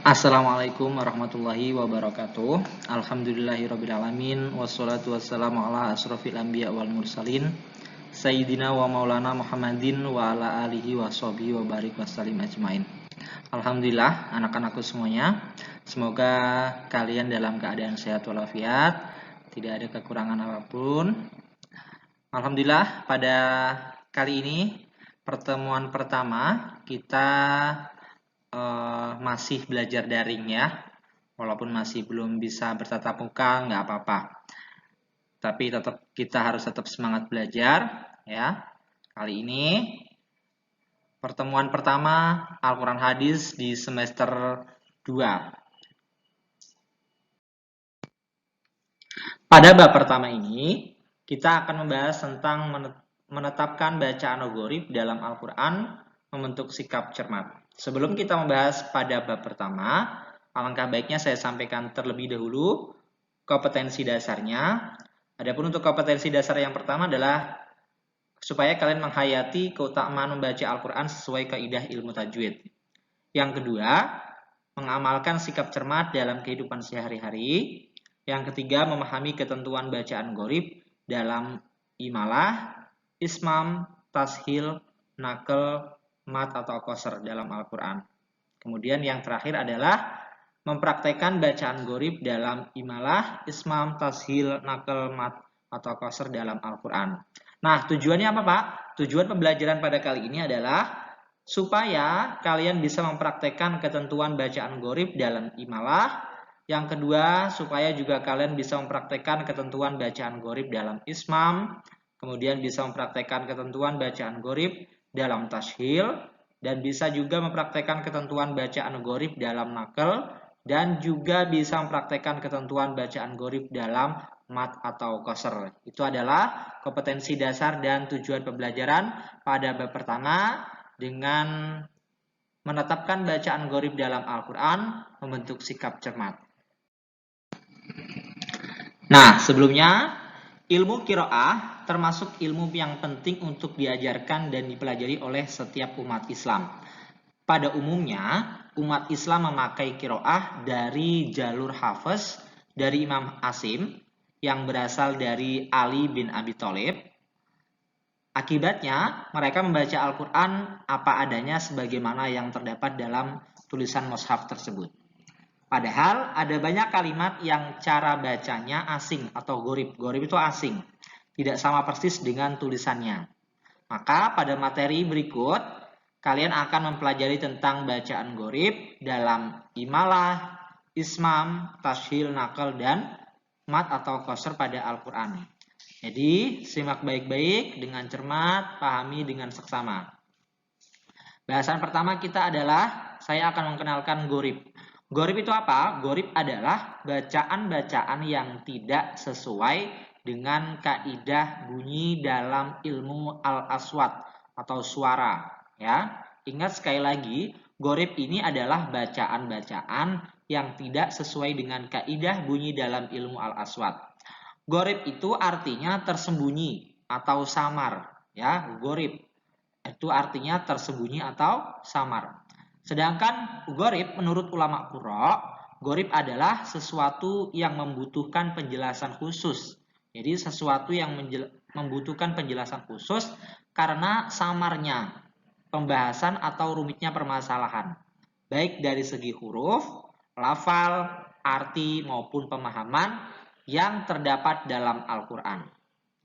Assalamualaikum warahmatullahi wabarakatuh. Alhamdulillahirrabbilalamin. Wassalatu wassalamu ala asrofil anbiya wal mursalin Sayyidina wa maulana Muhammadin wa ala alihi wa sahbihi wa barik wassalim ajmain. Alhamdulillah anak-anakku semuanya, semoga kalian dalam keadaan sehat walafiat, tidak ada kekurangan apapun. Alhamdulillah pada kali ini pertemuan pertama kita masih belajar daring ya, walaupun masih belum bisa bertatap muka nggak apa-apa, tapi kita harus tetap semangat belajar ya. Kali ini pertemuan pertama Al-Quran Hadis di semester 2. Pada bab pertama ini kita akan membahas tentang menetapkan bacaan algorib dalam Al-Quran, membentuk sikap cermat. Sebelum kita membahas pada bab pertama, alangkah baiknya saya sampaikan terlebih dahulu kompetensi dasarnya. Adapun untuk kompetensi dasar yang pertama adalah supaya kalian menghayati keutamaan membaca Al-Quran sesuai kaidah ilmu tajwid. Yang kedua, mengamalkan sikap cermat dalam kehidupan sehari-hari. Yang ketiga, memahami ketentuan bacaan gharib dalam imalah, ismam, tashil, naql, mat atau qasr dalam Al-Quran. Kemudian yang terakhir adalah mempraktekkan bacaan gharib dalam imalah, ismam, tashil, naql, mat atau qasr dalam Al-Quran. Nah, tujuannya apa Pak? Tujuan pembelajaran pada kali ini adalah supaya kalian bisa mempraktekkan ketentuan bacaan gharib dalam imalah. Yang kedua, supaya juga kalian bisa mempraktekkan ketentuan bacaan gharib dalam ismam, kemudian bisa mempraktekkan ketentuan bacaan gharib dalam tashil, dan bisa juga mempraktekkan ketentuan bacaan gharib dalam naql, dan juga bisa mempraktekkan ketentuan bacaan gharib dalam mat atau qasr. Itu adalah kompetensi dasar dan tujuan pembelajaran pada bab pertama dengan menetapkan bacaan gharib dalam Al-Quran, membentuk sikap cermat. Nah, sebelumnya ilmu qiraah termasuk ilmu yang penting untuk diajarkan dan dipelajari oleh setiap umat Islam. Pada umumnya, umat Islam memakai qiraah dari jalur hafaz dari Imam Asim yang berasal dari Ali bin Abi Thalib. Akibatnya, mereka membaca Al-Quran apa adanya sebagaimana yang terdapat dalam tulisan mushaf tersebut. Padahal ada banyak kalimat yang cara bacanya asing atau gharib. Gharib itu asing, tidak sama persis dengan tulisannya. Maka pada materi berikut, kalian akan mempelajari tentang bacaan gharib dalam imalah, ismam, tashil, naql, dan mat atau qasr pada Al-Quran. Jadi, simak baik-baik dengan cermat, pahami dengan seksama. Bahasan pertama kita adalah, saya akan mengenalkan gharib. Gharib itu apa? Gharib adalah bacaan-bacaan yang tidak sesuai dengan kaidah bunyi dalam ilmu al-aswat atau suara. Ya, ingat sekali lagi, gharib ini adalah bacaan-bacaan yang tidak sesuai dengan kaidah bunyi dalam ilmu al-aswat. Gharib itu artinya tersembunyi atau samar. Ya, gharib itu artinya tersembunyi atau samar. Sedangkan gharib menurut ulama qurra, gharib adalah sesuatu yang membutuhkan penjelasan khusus. Jadi sesuatu yang membutuhkan penjelasan khusus karena samarnya pembahasan atau rumitnya permasalahan, baik dari segi huruf, lafal, arti maupun pemahaman yang terdapat dalam Al-Quran.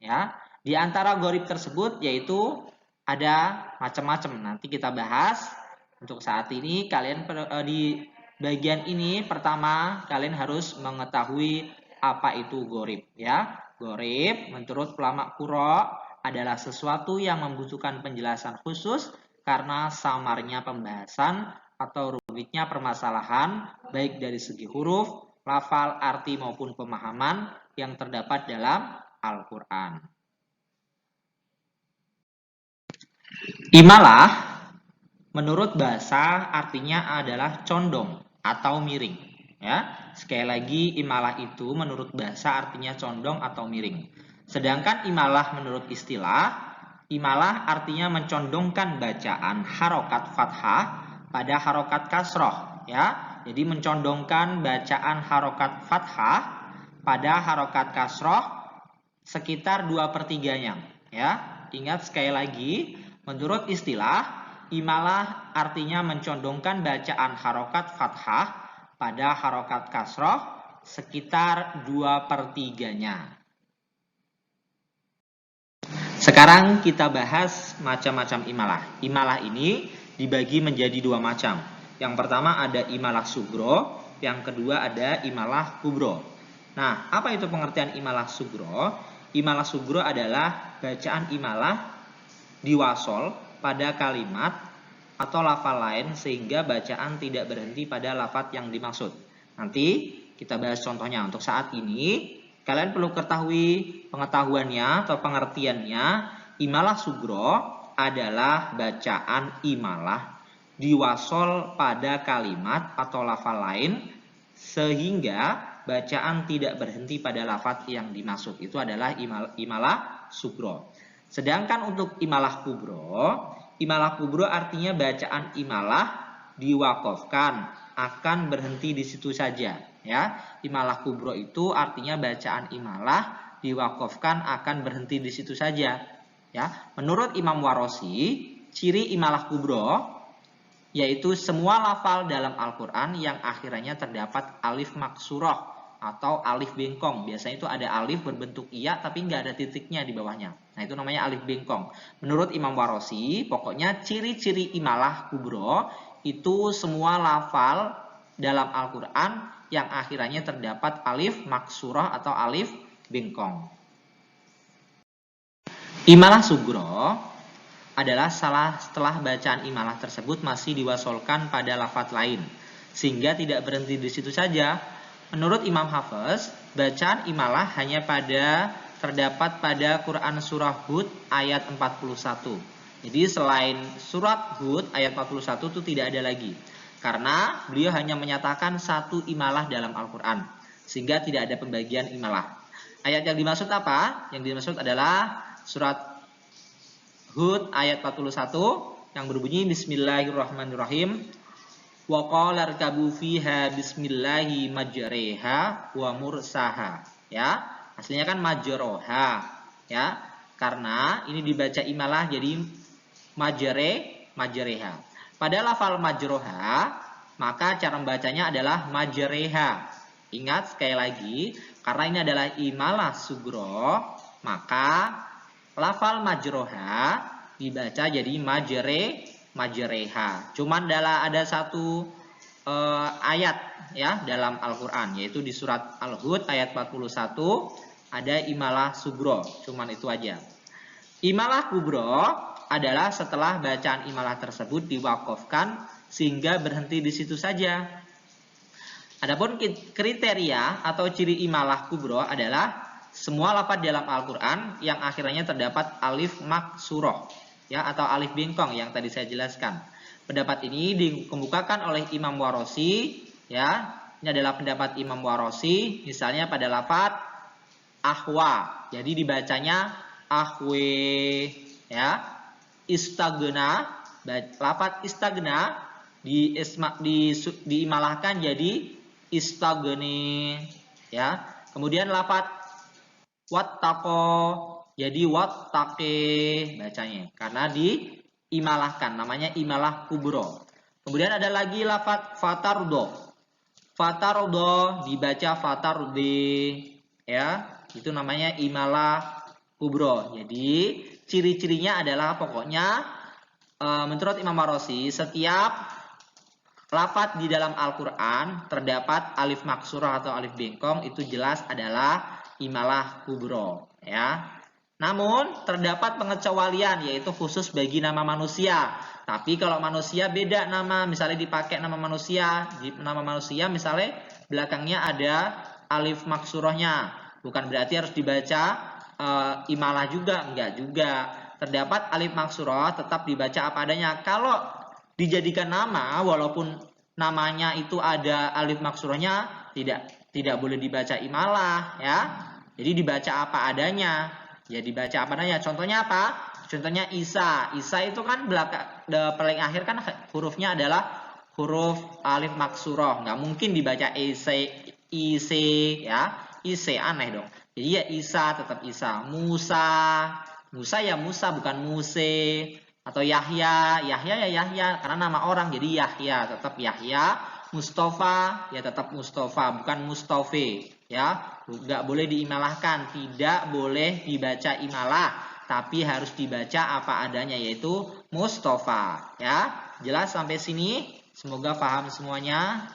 Ya, di antara gharib tersebut yaitu ada macam-macam. Nanti kita bahas. Untuk saat ini kalian di bagian ini pertama kalian harus mengetahui apa itu gharib ya. Gharib menurut ulama qurra adalah sesuatu yang membutuhkan penjelasan khusus karena samarnya pembahasan atau rumitnya permasalahan baik dari segi huruf, lafal, arti maupun pemahaman yang terdapat dalam Al-Quran. Imalah menurut bahasa artinya adalah condong atau miring. Ya, sekali lagi imalah itu menurut bahasa artinya condong atau miring. Sedangkan imalah menurut istilah, imalah artinya mencondongkan bacaan harokat fathah pada harokat kasroh ya. Jadi mencondongkan bacaan harokat fathah pada harokat kasroh sekitar 2/3-nya, ya. Ingat sekali lagi, menurut istilah imalah artinya mencondongkan bacaan harokat fathah pada harokat kasroh sekitar 2/3-nya. Sekarang kita bahas macam-macam imalah. Imalah ini dibagi menjadi 2 macam. Yang pertama ada imalah sugro, yang kedua ada imalah kubro. Nah, apa itu pengertian imalah sugro? Imalah sugro adalah bacaan imalah diwasol pada kalimat atau lafal lain sehingga bacaan tidak berhenti pada lafaz yang dimaksud. Nanti kita bahas contohnya. Untuk saat ini kalian perlu ketahui pengetahuannya atau pengertiannya. Imalah sugro adalah bacaan imalah diwasol pada kalimat atau lafal lain sehingga bacaan tidak berhenti pada lafaz yang dimaksud. Itu adalah imalah sugro. Sedangkan untuk imalah kubro artinya bacaan imalah diwakofkan, akan berhenti di situ saja, ya. Imalah kubro itu artinya bacaan imalah diwakofkan, akan berhenti di situ saja, ya. Menurut Imam Warosi, ciri imalah kubro yaitu semua lafal dalam Al-Qur'an yang akhirnya terdapat alif maksurah atau alif bengkong. Biasanya itu ada alif berbentuk iya tapi nggak ada titiknya di bawahnya. Nah, itu namanya alif bengkong. Menurut Imam Warosi, pokoknya ciri-ciri imalah kubro itu semua lafal dalam Al-Qur'an yang akhirnya terdapat alif maksurah atau alif bengkong. Imalah sugro adalah setelah bacaan imalah tersebut masih diwasolkan pada lafaz lain sehingga tidak berhenti di situ saja. Menurut Imam Hafiz, bacaan imalah hanya terdapat pada Quran surah Hud ayat 41. Jadi selain surat Hud ayat 41 itu tidak ada lagi. Karena beliau hanya menyatakan satu imalah dalam Al-Quran. Sehingga tidak ada pembagian imalah. Ayat yang dimaksud apa? Yang dimaksud adalah surat Hud ayat 41 yang berbunyi Bismillahirrahmanirrahim. Wa qala irkabu fiha bismillahi majreha wa mursaha, ya. Aslinya kan majroha, ya. Karena ini dibaca imalah jadi majreha. Pada lafal majroha, maka cara membacanya adalah majreha. Ingat sekali lagi, karena ini adalah imalah sugro, maka lafal majroha dibaca jadi majreha. Cuman ada satu ayat, ya, dalam Al-Qur'an, yaitu di surat Al-Hud ayat 41 ada imalah sugro. Cuman itu aja. Imalah kubro adalah setelah bacaan imalah tersebut diwakofkan sehingga berhenti di situ saja. Adapun kriteria atau ciri imalah kubro adalah semua lafaz dalam Al-Qur'an yang akhirnya terdapat alif maksuroh, ya, atau alif bengkong yang tadi saya jelaskan. Pendapat ini dikemukakan oleh Imam Warosi, ya. Ini adalah pendapat Imam Warosi, misalnya pada lafaz ahwa, jadi dibacanya ahwe, ya. Istagna, lafaz istagna diimalahkan jadi istagne, ya. Kemudian lafaz wattaqo jadi wattaqe bacanya karena diimalahkan, namanya imalah kubro. Kemudian ada lagi lafaz fatardo. Fatardo dibaca fatarde, ya. Itu namanya imalah kubro. Jadi ciri-cirinya adalah pokoknya menurut Imam Warosi setiap lafaz di dalam Al-Qur'an terdapat alif maksurah atau alif bengkong itu jelas adalah imalah kubro, ya. Namun terdapat pengecualian yaitu khusus bagi nama manusia. Tapi kalau manusia beda nama, misalnya dipakai nama manusia, misalnya belakangnya ada alif maksurahnya, bukan berarti harus dibaca imalah juga, enggak juga. Terdapat alif maksurah tetap dibaca apa adanya. Kalau dijadikan nama walaupun namanya itu ada alif maksurahnya tidak boleh dibaca imalah, ya. Jadi dibaca apa adanya. Ya dibaca apa adanya. Contohnya apa? Contohnya Isa. Isa itu kan paling akhir kan hurufnya adalah huruf alif maksurah, nggak mungkin dibaca IC ya, IC aneh dong. Jadi ya Isa tetap Isa, Musa ya Musa bukan Muse, atau Yahya ya Yahya karena nama orang jadi Yahya tetap Yahya, Mustafa ya tetap Mustafa bukan Mustofe ya, nggak boleh diimalahkan, tidak boleh dibaca imalah, tapi harus dibaca apa adanya yaitu Mustafa ya. Jelas sampai sini? Semoga paham semuanya.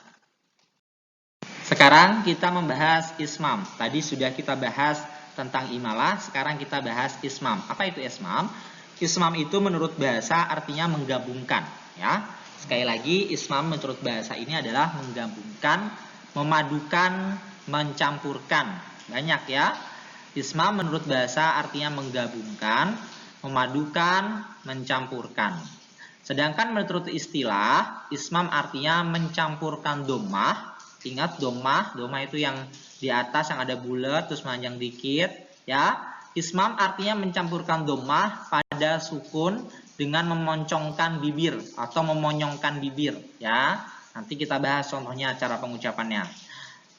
Sekarang kita membahas ismam. Tadi sudah kita bahas tentang imalah, sekarang kita bahas ismam. Apa itu ismam? Ismam itu menurut bahasa artinya menggabungkan ya. Sekali lagi ismam menurut bahasa ini adalah menggabungkan, memadukan, mencampurkan. Banyak ya. Ismam menurut bahasa artinya menggabungkan, memadukan, mencampurkan. Sedangkan menurut istilah, ismam artinya mencampurkan dhammah. Ingat dhammah itu yang di atas yang ada bulat terus panjang dikit ya. Ismam artinya mencampurkan dhammah pada sukun dengan memoncongkan bibir atau memonyongkan bibir ya. Nanti kita bahas contohnya cara pengucapannya.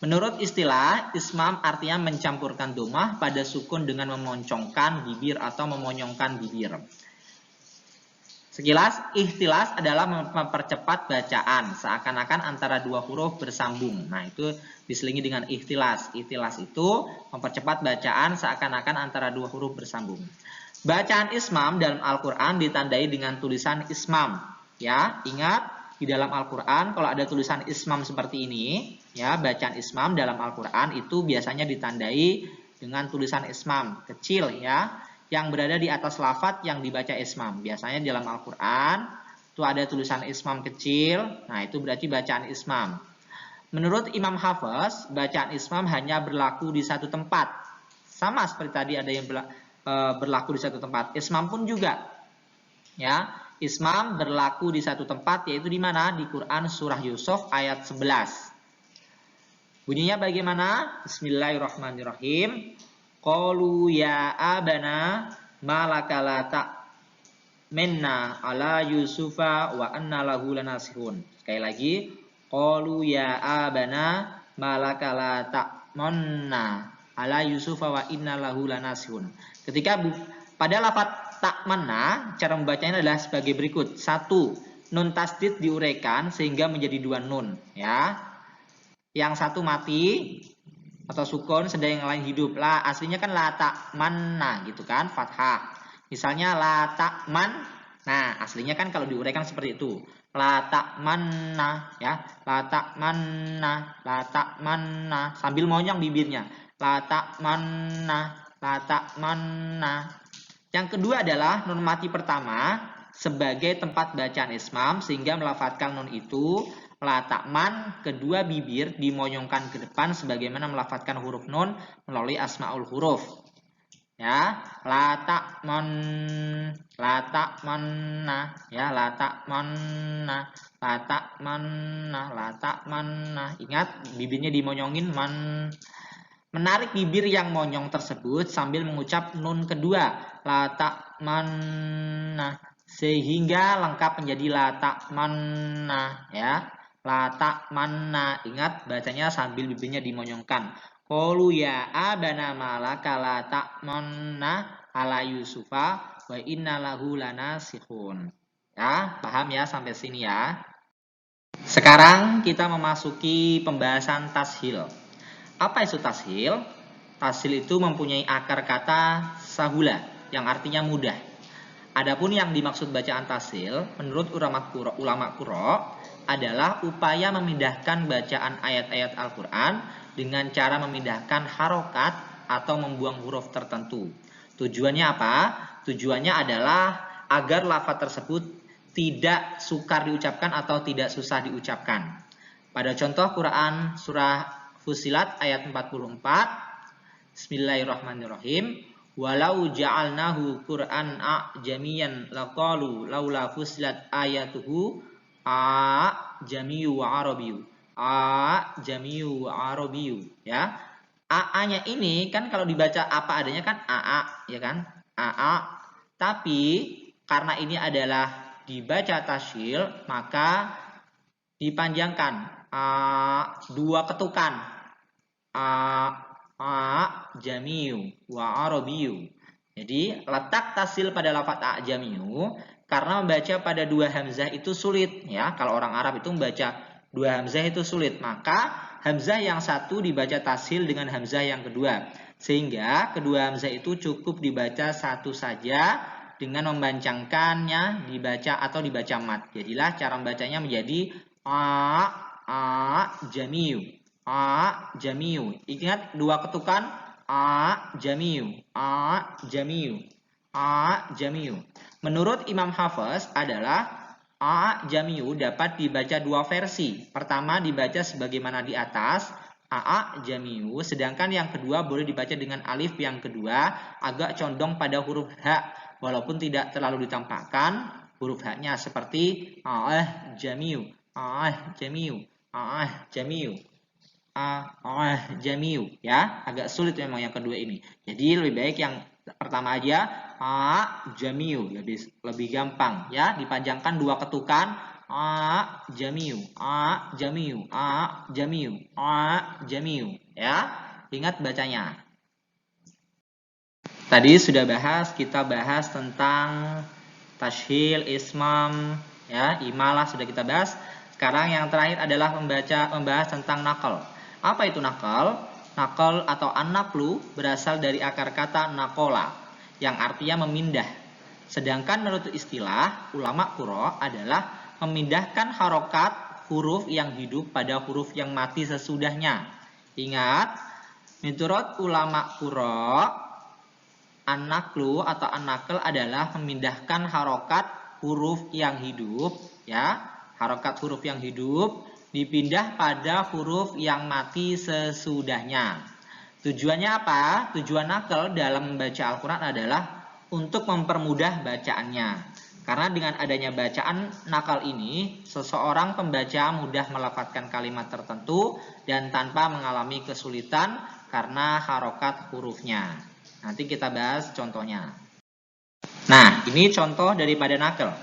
Menurut istilah, ismam artinya mencampurkan dhammah pada sukun dengan memoncongkan bibir atau memonyongkan bibir. Sekilas, ikhtilas adalah mempercepat bacaan, seakan-akan antara dua huruf bersambung. Nah, itu diselingi dengan ikhtilas. Ikhtilas itu mempercepat bacaan, seakan-akan antara dua huruf bersambung. Bacaan ismam dalam Al-Quran ditandai dengan tulisan ismam. Ya, ingat, di dalam Al-Quran, kalau ada tulisan ismam seperti ini, ya, bacaan ismam dalam Al-Quran itu biasanya ditandai dengan tulisan ismam, kecil ya, yang berada di atas lafadz yang dibaca ismam. Biasanya dalam Al-Quran itu ada tulisan ismam kecil. Nah, itu berarti bacaan ismam. Menurut Imam Hafiz, bacaan ismam hanya berlaku di satu tempat. Sama seperti tadi ada yang berlaku di satu tempat. Ismam pun juga. Ya, ismam berlaku di satu tempat, yaitu di mana? Di Quran surah Yusuf ayat 11. Bunyinya bagaimana? Bismillahirrahmanirrahim. Qalu ya abana malaka la ta'minna ala Yusufa wa anna lahu lanasihun. Sekali lagi, qalu ya abana malaka la ta'manna ala Yusufa wa inna lahu lanasihun. Ketika pada lafaz ta'manna, cara membacanya adalah sebagai berikut. 1. Nun tasdid diuraikan sehingga menjadi 2 nun ya. Yang satu mati atau sukun, sedang yang lain hidup. Lah aslinya kan la ta'manna gitu kan, fathah. Misalnya la ta'man. Nah, aslinya kan kalau diuraikan seperti itu. La ta'manna ya. La ta'manna, la ta'manna sambil monyong bibirnya. La ta'manna, la ta'manna. Yang kedua adalah nun mati pertama sebagai tempat bacaan ismam sehingga melafadzkan nun itu la ta'man, kedua bibir dimonyongkan ke depan sebagaimana melafadzkan huruf nun melalui asmaul huruf. Ya, la ta'man, la ta'manna, ya, la ta'manna, la ta'manna, la ta'manna. Ingat, bibirnya dimonyongin man. Menarik bibir yang monyong tersebut sambil mengucap nun kedua, la ta'manna, sehingga lengkap menjadi la ta'manna, ya. La ta'manna, ingat bacanya sambil bibirnya dimonyongkan. Qalu ya abana malaka la ta'manna ala Yusufa wa inna lahu lanasihun. Ya, paham ya sampai sini ya. Sekarang kita memasuki pembahasan tashil. Apa itu tashil? Tashil itu mempunyai akar kata sahula yang artinya mudah. Adapun yang dimaksud bacaan tashil menurut ulama qura adalah upaya memindahkan bacaan ayat-ayat Al-Quran dengan cara memindahkan harokat atau membuang huruf tertentu. Tujuannya apa? Tujuannya adalah agar lafaz tersebut tidak sukar diucapkan atau tidak susah diucapkan. Pada contoh Quran surah Fussilat ayat 44, Bismillahirrahmanirrahim. Walau ja'alnahu Qur'an a'jamiyan laqalu laula fussilat ayatuhu a'jamiyyu wa arabiyyu. A'jamiyyu wa arabiyyu, ya. A-nya ini kan kalau dibaca apa adanya kan a, ya kan? A. Tapi karena ini adalah dibaca tashil, maka dipanjangkan. Dua ketukan. Jamiu wa arabiyu. Jadi letak tasil pada lafadz jamiu karena membaca pada dua hamzah itu sulit ya. Kalau orang Arab itu membaca dua hamzah itu sulit, maka hamzah yang satu dibaca tasil dengan hamzah yang kedua. Sehingga kedua hamzah itu cukup dibaca satu saja dengan membancangkannya dibaca atau dibaca mat. Jadilah cara membacanya menjadi jamiu. Jamiu. Ingat dua ketukan jamiu. Jamiu. Jamiu. Menurut Imam Hafiz adalah jamiu dapat dibaca dua versi. Pertama dibaca sebagaimana di atas, jamiu, sedangkan yang kedua boleh dibaca dengan alif yang kedua agak condong pada huruf H walaupun tidak terlalu ditampakkan huruf H-nya seperti jamiu, jamiu, jamiu, jamiu ya, agak sulit memang yang kedua ini. Jadi lebih baik yang pertama aja jamiu, lebih gampang ya, dipanjangkan dua ketukan jamiu, jamiu, jamiu, jamiu ya. Ingat bacanya. Tadi sudah kita bahas tentang tashil, ismam ya, imalah sudah kita bahas. Sekarang yang terakhir adalah membahas tentang nakal. Apa itu nakal? Nakal atau an-naqlu berasal dari akar kata nakola yang artinya memindah. Sedangkan menurut istilah ulama qurra adalah memindahkan harokat huruf yang hidup pada huruf yang mati sesudahnya. Ingat, menurut ulama qurra, an-naqlu atau an-naql adalah memindahkan harokat huruf yang hidup ya, harokat huruf yang hidup dipindah pada huruf yang mati sesudahnya. Tujuannya apa? Tujuan naql dalam membaca Al-Quran adalah untuk mempermudah bacaannya. Karena dengan adanya bacaan nakal ini, seseorang pembaca mudah melafadzkan kalimat tertentu dan tanpa mengalami kesulitan karena harokat hurufnya. Nanti kita bahas contohnya. Nah, ini contoh daripada nakal.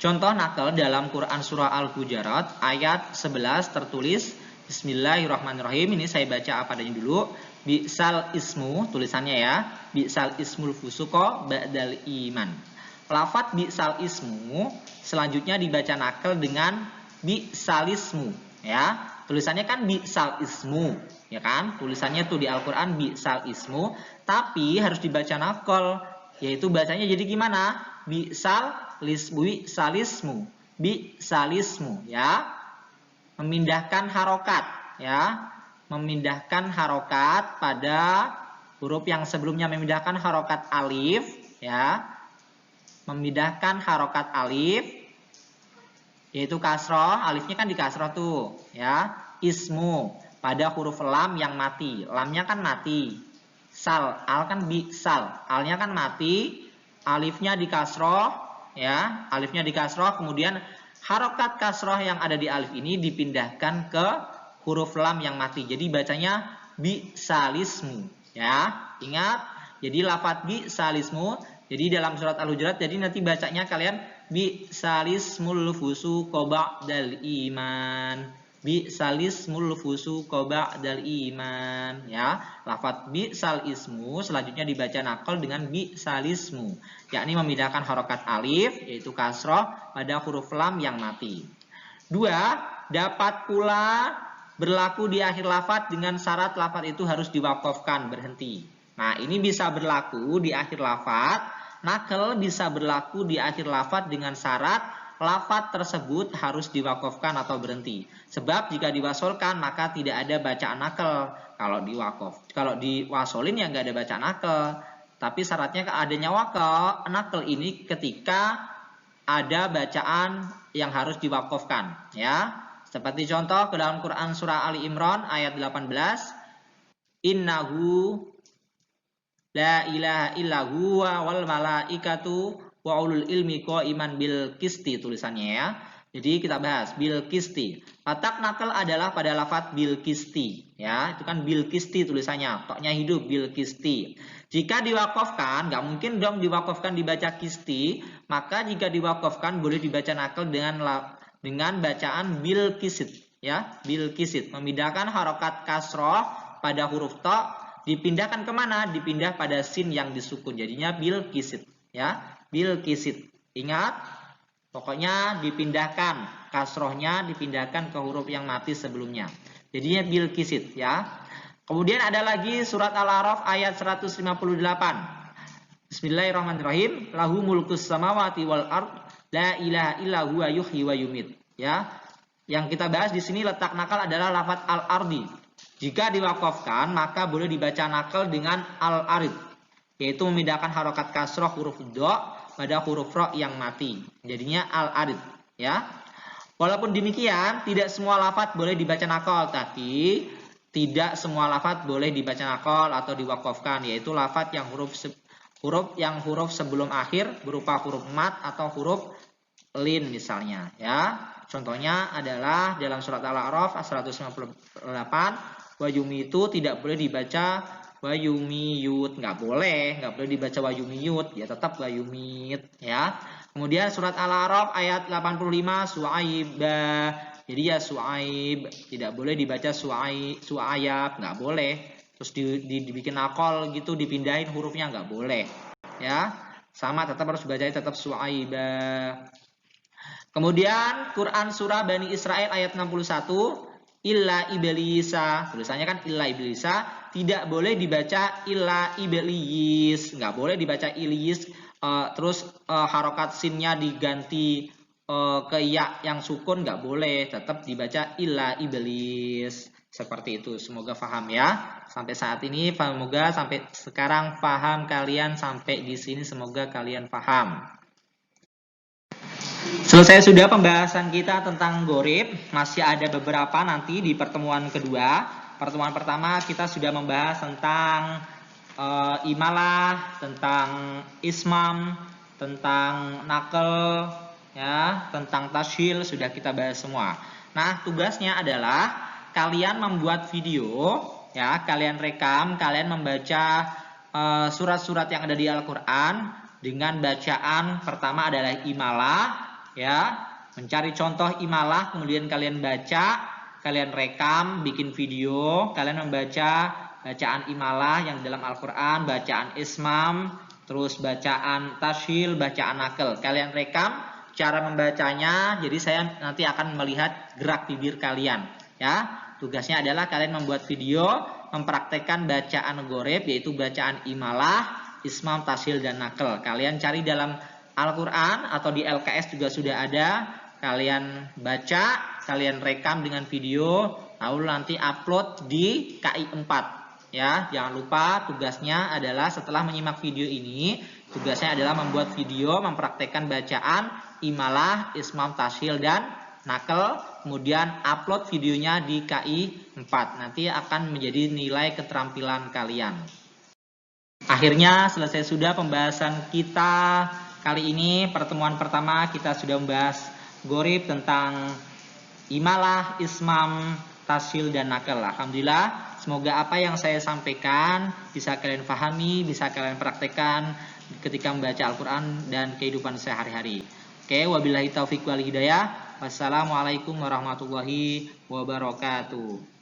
Contoh nakal dalam Quran Surah Al-Hujurat ayat 11 tertulis Bismillahirrahmanirrahim. Ini saya baca apa adanya dulu. Bi'sal ismu, tulisannya ya. Bi'sal ismul fusuqa ba'dal iman. Lafadz bi'sal ismu selanjutnya dibaca nakal dengan bi'salismu ya. Tulisannya kan bi'sal ismu ya kan. Tulisannya tuh di Al-Qur'an bi'sal ismu, tapi harus dibaca nakal, yaitu bacanya jadi gimana? Bi'salismu. Bi'salismu ya. Memindahkan harokat ya. Memindahkan harokat pada huruf yang sebelumnya, memindahkan harokat alif ya. Memindahkan harokat alif yaitu kasroh, alifnya kan di kasroh tuh ya, ismu pada huruf lam yang mati, lamnya kan mati, sal, al kan sal, alnya kan mati, alifnya di kasroh ya, alifnya di kasroh, kemudian harokat kasroh yang ada di alif ini dipindahkan ke huruf lam yang mati, jadi bacanya bi'salismu ya. Ingat, jadi lafadz bi'salismu. Jadi dalam surat Al-Hujurat, jadi nanti bacanya kalian bi'salismul fusuqa ba'dal iman. Bi'salismul fusuqa ba'dal iman ya. Lafadz bi'sal ismu selanjutnya dibaca nakal dengan bi'salismu, yakni memindahkan harokat alif yaitu kasroh pada huruf lam yang mati. 2. Dapat pula berlaku di akhir lafadz dengan syarat lafadz itu harus diwaqafkan, berhenti. Nah, ini bisa berlaku di akhir lafadz, nakal bisa berlaku di akhir lafadz dengan syarat lafadz tersebut harus diwaqafkan atau berhenti. Sebab jika diwasolkan maka tidak ada bacaan nakal. Kalau diwasolin ya nggak ada bacaan nakal. Tapi syaratnya adanya nakal ini ketika ada bacaan yang harus diwaqafkan ya. Seperti contoh ke dalam Quran surah Ali Imran ayat 18, innahu la ilaha illa huwa wal malaikatu wa ulul ilmi qaiman bil qisti, tulisannya ya. Jadi kita bahas bil qisti. Letak nakal adalah pada lafadz bil qisti ya. Itu kan bil qisti tulisannya, toknya hidup bil qisti. Jika diwaqafkan, nggak mungkin dong diwaqafkan dibaca qisti, maka jika diwaqafkan boleh dibaca nakal dengan dengan bacaan bil kisit, ya, bil kisit, memindahkan harokat kasroh pada huruf ta, dipindahkan kemana? Dipindah pada sin yang disukun, jadinya bil kisit, ya, bil kisit. Ingat, pokoknya dipindahkan, kasrohnya dipindahkan ke huruf yang mati sebelumnya, jadinya bil kisit, ya. Kemudian ada lagi surat Al-A'raf ayat 158. Bismillahirrahmanirrahim. Lahu mulkus samawati wal ard, la ilaha illa huwa yuhyi wa yumit. Ya. Yang kita bahas di sini letak nakal adalah lafaz al-ardi. Jika diwakafkan maka boleh dibaca nakal dengan al-arid, yaitu memindahkan harokat kasroh huruf do pada huruf ro yang mati. Jadinya al-arid, ya. Walaupun demikian, tidak semua lafaz boleh dibaca nakal, tapi tidak semua lafaz boleh dibaca nakal atau diwakafkan, yaitu lafaz yang huruf sebelum akhir berupa huruf mat atau huruf lin misalnya, ya. Contohnya adalah dalam surat Al-A'raf 158, wayumi itu tidak boleh dibaca wayumiyut, nggak boleh dibaca wayumiyut, ya tetap wayumit, ya. Kemudian surat Al-A'raf ayat 85 su'aiba, jadi ya su'aib, tidak boleh dibaca su'ayab, nggak boleh. Terus dibikin nakal gitu, dipindahin hurufnya, nggak boleh, ya. Sama, tetap harus bacanya tetap su'aiba. Kemudian Quran surah Bani Israel ayat 61, illa iblisa, tulisannya kan illa iblisa, tidak boleh dibaca illa iblis, nggak boleh dibaca ilis, terus harokat sinnya diganti ke ya yang sukun, nggak boleh, tetap dibaca illa iblis. Seperti itu, semoga paham ya. Sampai saat ini, semoga sampai sekarang paham kalian, sampai di sini semoga kalian paham. Selesai sudah pembahasan kita tentang gorib, masih ada beberapa nanti di pertemuan kedua. Pertemuan pertama kita sudah membahas tentang imalah, tentang ismam, tentang nakel, ya, tentang tashil, sudah kita bahas semua. Nah, tugasnya adalah kalian membuat video, ya, kalian rekam, kalian membaca surat-surat yang ada di Al-Quran dengan bacaan pertama adalah imalah, ya, mencari contoh imalah, kemudian kalian baca, kalian rekam, bikin video, kalian membaca bacaan imalah yang dalam Al-Quran, bacaan ismam, terus bacaan tashil, bacaan nakel, kalian rekam cara membacanya. Jadi saya nanti akan melihat gerak bibir kalian, ya. Tugasnya adalah kalian membuat video mempraktekkan bacaan gorib, yaitu bacaan imalah, ismam, tashil, dan nakel. Kalian cari dalam Al-Quran atau di LKS juga sudah ada. Kalian baca, kalian rekam dengan video, lalu nanti upload di KI 4. Ya, jangan lupa tugasnya adalah setelah menyimak video ini, tugasnya adalah membuat video mempraktekkan bacaan imalah, ismam, tashil, dan nakel. Kemudian upload videonya di KI 4. Nanti akan menjadi nilai keterampilan kalian. Akhirnya selesai sudah pembahasan kita. Kali ini pertemuan pertama kita sudah membahas gorib tentang imalah, ismam, tashil, dan nakel. Alhamdulillah, semoga apa yang saya sampaikan bisa kalian pahami, bisa kalian praktekkan ketika membaca Al-Quran dan kehidupan sehari-hari. Oke, wabillahi taufiq wal hidayah. Wassalamualaikum warahmatullahi wabarakatuh.